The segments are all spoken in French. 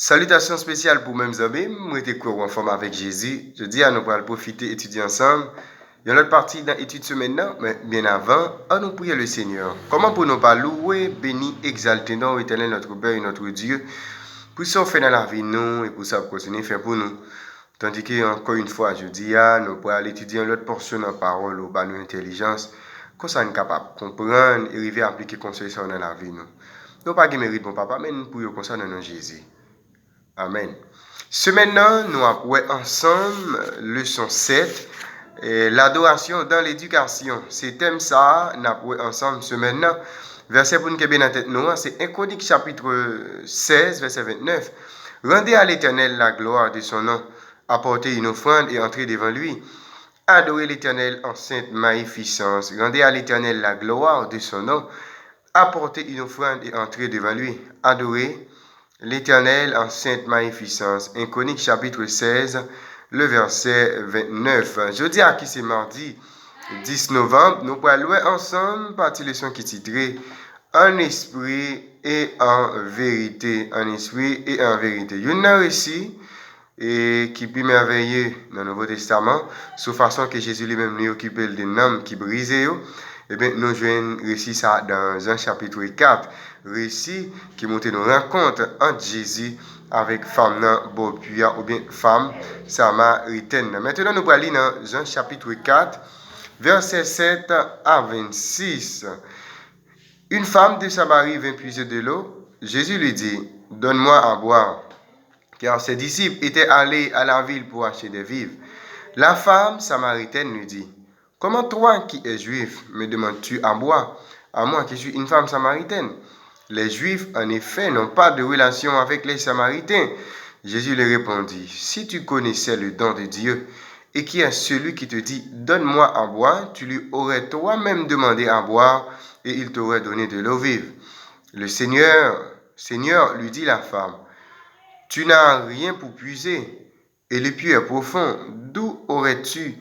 Salutations spéciales pour mes amis, moi j'étais en forme avec Jésus. Je dis à nous pour profiter étudier ensemble. Il y a une autre partie dans l'étude ce maintenant, mais bien avant, à nous prier le Seigneur. Comment pour nous pas louer, bénir, exalter non, éternel notre Père et notre Dieu, pour ça fait dans la vie nous et pour ça continuer à faire pour nous. Tandis que encore une fois, je dis à nous pour aller étudier l'autre portion de la parole ou par nos intelligence, qu'on soit capable de comprendre et arriver à appliquer conseil dans la vie nous. Nous pas de mérite bon papa, mais nous pour concernant dans Jésus. Amen. Ce maintenant, nous avons ensemble leçon 7, l'adoration dans l'éducation. C'est thème ça, nous avons ensemble ce maintenant. Verset pour nous qui est bien en tête, c'est 1 Chronique chapitre 16, verset 29. Rendez à l'Éternel la gloire de son nom, apportez une offrande et entrez devant lui. Adorez l'Éternel en sainte magnificence. Rendez à l'Éternel la gloire de son nom, apportez une offrande et entrez devant lui. Adorez l'Éternel en sainte magnificence. 1 Chronique chapitre 16, le verset 29. Jeudi à qui c'est mardi 10 novembre, nous pourrons louer ensemble partie leçon qui titrée En esprit et en vérité. En esprit et en vérité. Il y a un récit et qui peut merveilleux dans le Nouveau Testament, sous façon que Jésus lui-même lui occupait d'un homme qui brisait. Eh bien, nous jouons récit ça dans Jean chapitre 4, récit qui montre nos rencontres entre Jésus avec femme Bopuya ou bien femme samaritaine. Maintenant, nous allons lire dans Jean chapitre 4, verset 7 à 26. Une femme de Samarie vint puiser de l'eau. Jésus lui dit, donne-moi à boire. Car ses disciples étaient allés à la ville pour acheter des vivres. La femme samaritaine lui dit, comment toi qui es juif me demandes-tu à boire, à moi qui suis une femme samaritaine? Les juifs, en effet, n'ont pas de relation avec les samaritains. Jésus lui répondit, si tu connaissais le don de Dieu, et qui est celui qui te dit, donne-moi à boire, tu lui aurais toi-même demandé à boire, et il t'aurait donné de l'eau vive. Le Seigneur, lui dit la femme, tu n'as rien pour puiser, et le puits est profond. D'où aurais-tu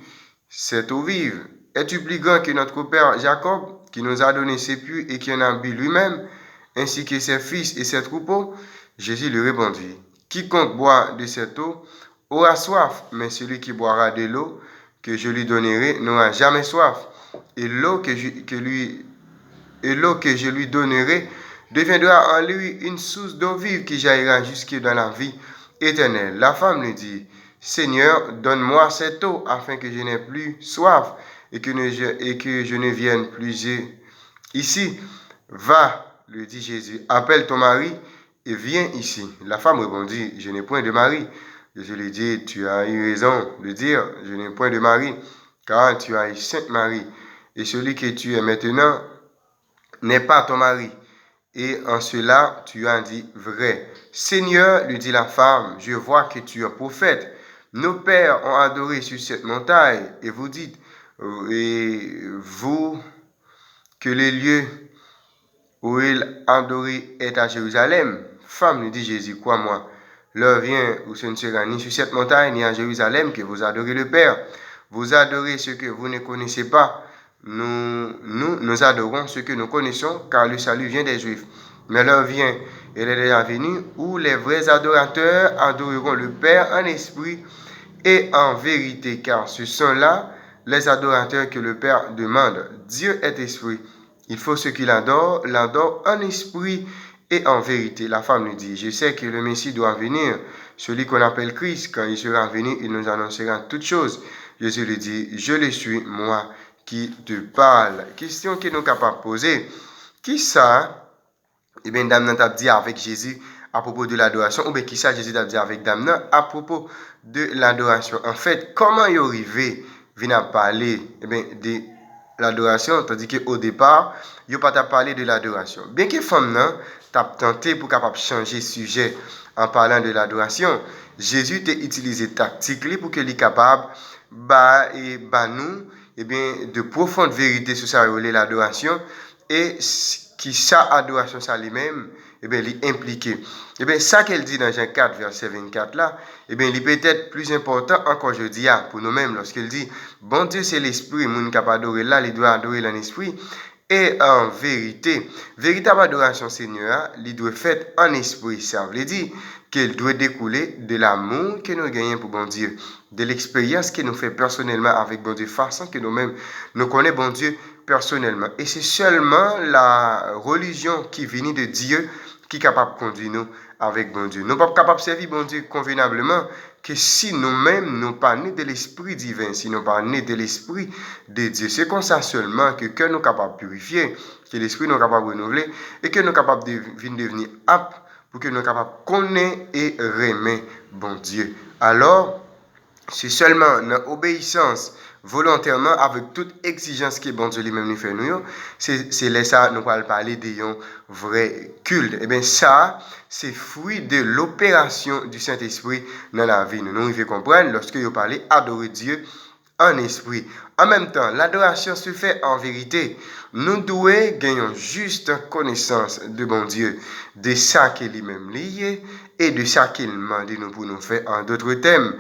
cette eau vive? Es-tu plus grand que notre père Jacob, qui nous a donné ses puits et qui en a bu lui-même, ainsi que ses fils et ses troupeaux? Jésus lui répondit, quiconque boit de cette eau aura soif, mais celui qui boira de l'eau que je lui donnerai n'aura jamais soif. Et l'eau que je lui donnerai deviendra en lui une source d'eau vive qui jaillira jusque dans la vie éternelle. La femme lui dit, Seigneur, donne-moi cette eau afin que je n'ai plus soif et que je ne vienne plus ici. Va, lui dit Jésus, appelle ton mari et viens ici. La femme répondit, je n'ai point de mari. Jésus lui dit, tu as eu raison de dire, je n'ai point de mari, car tu as eu 5 maris, et celui que tu es maintenant n'est pas ton mari. Et en cela, tu as dit vrai. Seigneur, lui dit la femme, je vois que tu es prophète. Nos pères ont adoré sur cette montagne, et vous dites, et vous, que le lieu où il adoré est à Jérusalem. Femme, lui dit Jésus, crois-moi, l'heure vient où ce ne sera ni sur cette montagne, ni à Jérusalem que vous adorez le Père. Vous adorez ce que vous ne connaissez pas. Nous adorons ce que nous connaissons, car le salut vient des Juifs. Mais l'heure vient, et elle est déjà venue, où les vrais adorateurs adoreront le Père en esprit et en vérité, car ce sont là les adorateurs que le Père demande. Dieu est esprit. Il faut ceux qui l'adorent en esprit et en vérité. La femme lui dit, je sais que le Messie doit venir, celui qu'on appelle Christ. Quand il sera venu, il nous annoncera toutes choses. Jésus lui dit, je le suis, moi qui te parle. Question que nous sommes capables de poser. Qui ça? Eh bien, Dame t'a dit avec Jésus à propos de l'adoration, ou bien qui ça Jésus t'a dit avec Dame à propos de l'adoration. En fait, comment il est arrivé à parler de l'adoration, tandis qu'au départ, il n'a pas parlé de l'adoration. Bien que femme t'a tenté pour capable changer de sujet en parlant de l'adoration, Jésus t'a utilisé tactique pour qu'il soit capable nous de profondes vérités sur ça l'adoration et qui sa adoration ça lui-même l'impliqué. Ça qu'elle dit dans Jean 4 verset 24 là, il est peut-être plus important encore je dis pour nous-mêmes lorsqu'elle dit bon Dieu c'est l'esprit, moun capable adorer là, il doit adorer l'esprit et en vérité. Véritable adoration Seigneur, il doit fait en esprit. Ça veut dire qu'elle doit découler de l'amour que nous gagnons pour bon Dieu, de l'expérience que nous faisons personnellement avec bon Dieu, façon que nous-mêmes nous connaissons bon Dieu personnellement. Et c'est seulement la religion qui vient de Dieu qui est capable de conduire nous avec bon Dieu. Nous ne sommes pas capables de servir bon Dieu convenablement que si nous-mêmes nous pas nés de l'esprit divin, si nous pas nés de l'esprit de Dieu. C'est comme ça seulement que nous sommes capables de purifier, que l'esprit nous est capable de renouveler et que nous sommes capables de devenir aptes pour que nous soyons capables de connaître et aimer bon Dieu. Alors, c'est seulement dans l'obéissance volontairement avec toute exigence que bon Dieu lui-même nous fait nous, c'est là ça nous allons parler d'un vrai culte. Et bien ça, c'est fruit de l'opération du Saint-Esprit dans la vie. Nous devons comprendre lorsque vous parlez adorer Dieu en esprit. En même temps, l'adoration se fait en vérité. Nous devons gagner juste connaissance de bon Dieu, de ça qu'il lui-même lié et de ça qu'il demande nous pour nous faire en d'autres thèmes.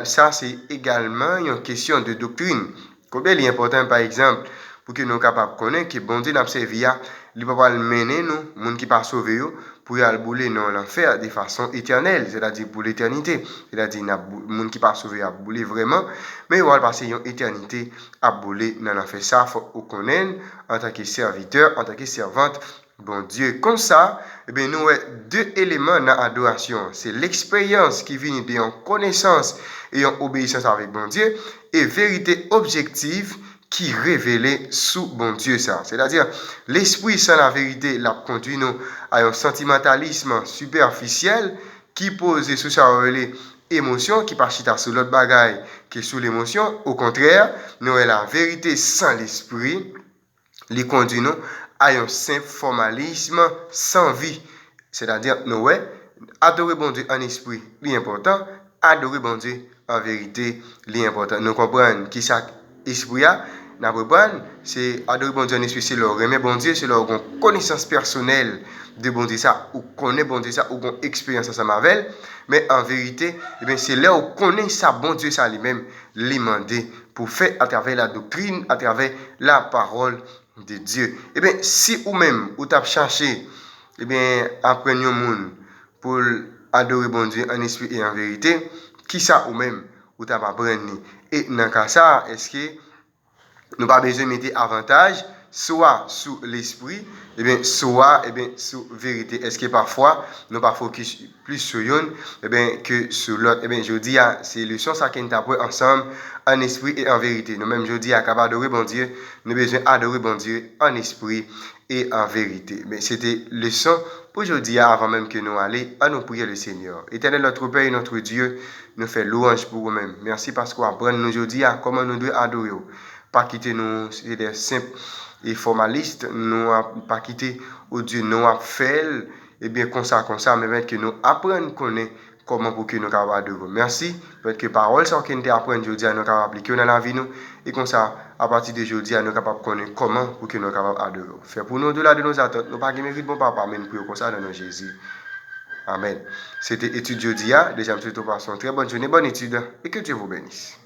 Ça, c'est également une question de doctrine. Combien il est important, par exemple, pour que nous soyons capables de connaître que bon Dieu n'a pas servi à, il ne peut pas mener nous, les gens qui ne sont pas sauvés, pour y aller bouler dans l'enfer de façon éternelle, c'est-à-dire pour l'éternité. C'est-à-dire les gens qui ne sont pas sauvés à bouler vraiment, mais ils vont passer une éternité à bouler dans l'enfer. Ça, il faut qu'on connaisse en tant que serviteur, en tant que servante. Bon Dieu, comme ça, eh bien, nous avons deux éléments dans l'adoration. C'est l'expérience qui vient de connaissance et en obéissance avec bon Dieu, et vérité objective qui révèle sous bon Dieu ça. C'est-à-dire, l'esprit sans la vérité l'a conduit nous à un sentimentalisme superficiel qui pose sous sa émotion, qui pas chita sur l'autre bagaille que sous l'émotion. Au contraire, nous avons la vérité sans l'esprit, les conduit nous à un simple formalisme sans vie. C'est-à-dire, nous, adorer bon Dieu en esprit, l'important, adorer bon Dieu en vérité, l'important. Nous comprenons qui ça esprit a, c'est adorer bon Dieu en esprit, c'est leur aimer bon Dieu, c'est leur connaissance personnelle de bon Dieu ça, ou connaître bon Dieu ça, ou une expérience ça m'avelle, mais en vérité, eh bien, c'est là où connaît ça bon Dieu ça lui-même, l'imandé, pour faire à travers la doctrine, à travers la parole de Dieu. Eh bien, si ou même, ou t'as cherché, eh bien, apprendre un monde pour adorer bon Dieu en esprit et en vérité, qui ça ou même, ou t'as pas apprendre. Et dans le cas ça, est-ce que nous pas besoin de mettre avantage, soit sur l'esprit, et bien, soit sur vérité. Est-ce que parfois, nous pas focus plus sur une que sur l'autre? Eh bien, je dis, c'est le leçon ça qu'on apprend ensemble, en esprit et en vérité. Nous-mêmes, je dis, capable d'adorer bon Dieu, nous avons besoin d'adorer bon Dieu en esprit et en vérité. Mais c'était le leçon pour aujourd'hui, avant même que nous allions à nous prier le Seigneur. Éternel notre Père et notre Dieu, nous fait louange pour vous-même. Merci parce qu'on apprend nous aujourd'hui à comment nous devons adorer. Pas quitter nous, c'est des simples et formalistes, nous pas quitter au Dieu, nous a fait, et bien comme ça, mais que nous apprenons connaître comment pour que nous capables adorer. Merci, parce que parole ça qu'on t'a appris aujourd'hui, nous capables appliquer dans la vie nous, et comme ça, à partir de aujourd'hui, nous capables connaître comment pour que nous capables adorer. Fait pour nous au-delà de nos attentes, nous pas de mérite bon papa, mais nous prions comme ça dans nos Jésus. Amen. C'était étude jeudi, déjà, nous te passons très bonne journée, bonne étude, et que Dieu vous bénisse.